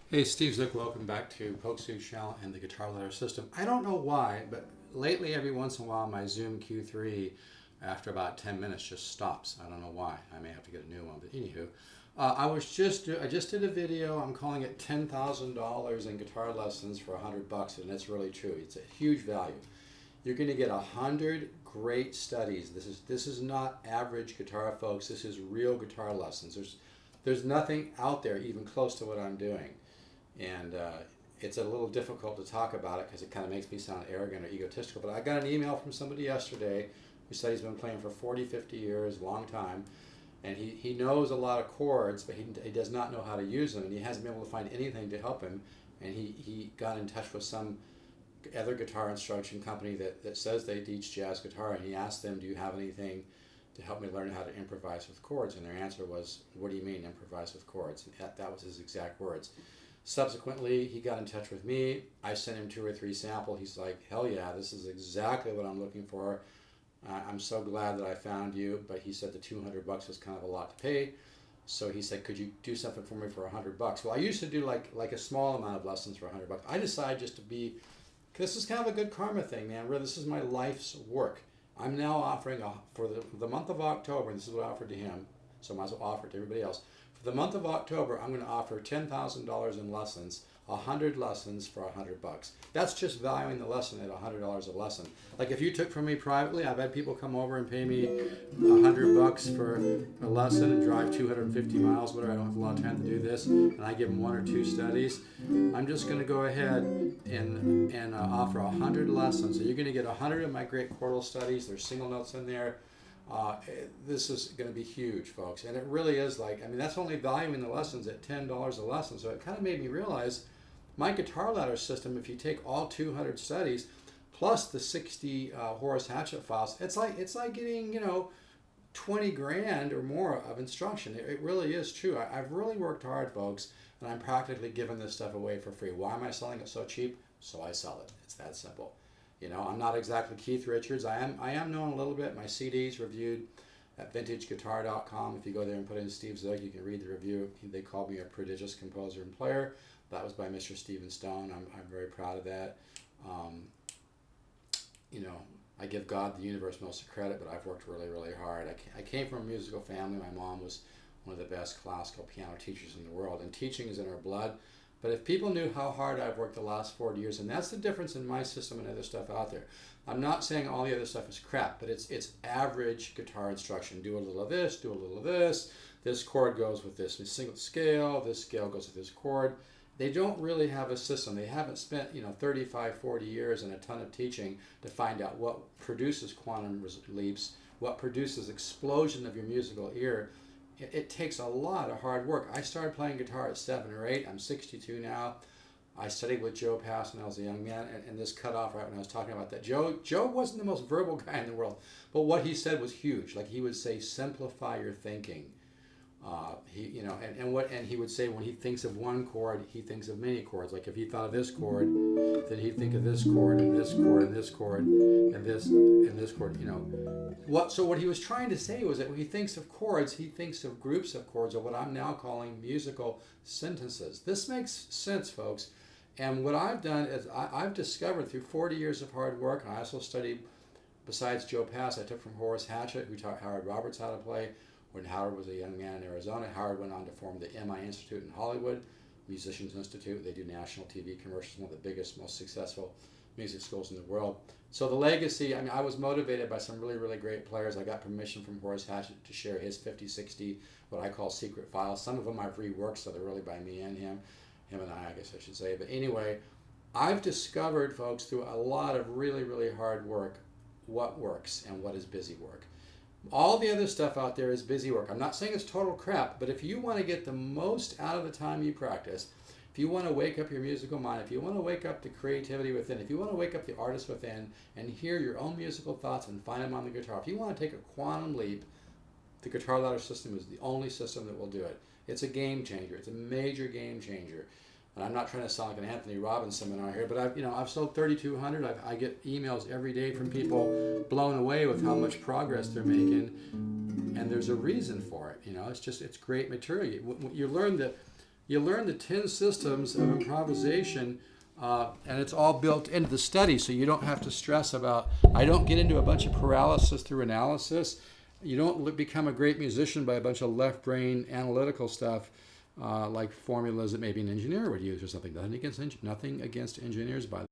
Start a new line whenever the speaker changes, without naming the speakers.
Hey, Steve Zook, welcome back to Polk's Channel and the Guitar Ladder System. I don't know why, but lately every once in a while my Zoom Q3 after about 10 minutes just stops. I don't know why. I may have to get a new one, but anywho. I just did a video. I'm calling it $10,000 in guitar lessons for $100, and it's really true. It's a huge value. You're going to get 100 great studies. This is not average guitar, folks. This is real guitar lessons. There's nothing out there even close to what I'm doing. And it's a little difficult to talk about it because it kind of makes me sound arrogant or egotistical. But I got an email from somebody yesterday who said he's been playing for 40, 50 years, long time. And he knows a lot of chords, but he does not know how to use them. And he hasn't been able to find anything to help him. And he got in touch with some other guitar instruction company that says they teach jazz guitar. And he asked them, do you have anything to help me learn how to improvise with chords? And their answer was, what do you mean improvise with chords? And that was his exact words. Subsequently, he got in touch with me. I sent him 2 or 3 samples. He's like, hell yeah, this is exactly what I'm looking for. I'm so glad that I found you. But he said the $200 was kind of a lot to pay. So he said, could you do something for me for $100? Well, I used to do like a small amount of lessons for $100. I decided just to be, because this is kind of a good karma thing, man, where this is my life's work. I'm now offering, for the month of October, and this is what I offered to him, so I might as well offer it to everybody else. For the month of October, I'm going to offer $10,000 in lessons, 100 lessons for $100. That's just valuing the lesson at $100 a lesson. Like if you took from me privately, I've had people come over and pay me $100 for a lesson and drive 250 miles, whatever. I don't have a lot of time to do this, and I give them 1 or 2 studies. I'm just going to go ahead and offer 100 lessons. So you're going to get 100 of my great chordal studies. There's single notes in there. This is going to be huge, folks. And it really is like, I mean, that's only valuing the lessons at $10 a lesson. So it kind of made me realize my guitar ladder system, if you take all 200 studies plus the 60 Horace Hatchett files, it's like getting, 20 grand or more of instruction. It really is true. I've really worked hard, folks, and I'm practically giving this stuff away for free. Why am I selling it so cheap? So I sell it. It's that simple. I'm not exactly Keith Richards. I am known a little bit. My CD's reviewed at vintageguitar.com. If you go there and put in Steve Zook, you can read the review. They called me a prodigious composer and player. That was by Mr. Stephen Stone. I'm very proud of that. I give God, the universe, most of the credit, but I've worked really, really hard. I came from a musical family. My mom was one of the best classical piano teachers in the world, and teaching is in her blood. But if people knew how hard I've worked the last 40 years, and that's the difference in my system and other stuff out there. I'm not saying all the other stuff is crap, but it's average guitar instruction. Do a little of this, do a little of this. This chord goes with this single scale. This scale goes with this chord. They don't really have a system. They haven't spent 35, 40 years and a ton of teaching to find out what produces quantum leaps, what produces explosion of your musical ear. It takes a lot of hard work. I started playing guitar at 7 or 8. I'm 62 now. I studied with Joe Pass when I was a young man, and this cut off right when I was talking about that. Joe wasn't the most verbal guy in the world, but what he said was huge. Like he would say, simplify your thinking. And he would say when he thinks of one chord, he thinks of many chords. Like if he thought of this chord, then he'd think of this chord and this chord and this chord and this chord. So what he was trying to say was that when he thinks of chords, he thinks of groups of chords, or what I'm now calling musical sentences. This makes sense, folks. And what I've done is I've discovered through 40 years of hard work, and I also studied, besides Joe Pass, I took from Horace Hatchett, who taught Howard Roberts how to play. When Howard was a young man in Arizona, Howard went on to form the MI Institute in Hollywood, Musicians Institute. They do national TV commercials, one of the biggest, most successful music schools in the world. So the legacy, I was motivated by some really, really great players. I got permission from Horace Hatchett to share his 50, 60, what I call secret files. Some of them I've reworked, so they're really by me and him and I guess I should say. But anyway, I've discovered, folks, through a lot of really, really hard work, what works and what is busy work. All the other stuff out there is busy work. I'm not saying it's total crap, but if you want to get the most out of the time you practice, if you want to wake up your musical mind, if you want to wake up the creativity within, if you want to wake up the artist within and hear your own musical thoughts and find them on the guitar, if you want to take a quantum leap, the guitar ladder system is the only system that will do it. It's a game changer. It's a major game changer. And I'm not trying to sound like an Anthony Robbins seminar here, but I've sold 3,200. I get emails every day from people blown away with how much progress they're making, and there's a reason for it. It's great material. You learn You learn the 10 systems of improvisation, and it's all built into the study, so you don't have to stress about, I don't get into a bunch of paralysis through analysis. You don't become a great musician by a bunch of left brain analytical stuff, like formulas that maybe an engineer would use or something. Nothing against engineers, by the way.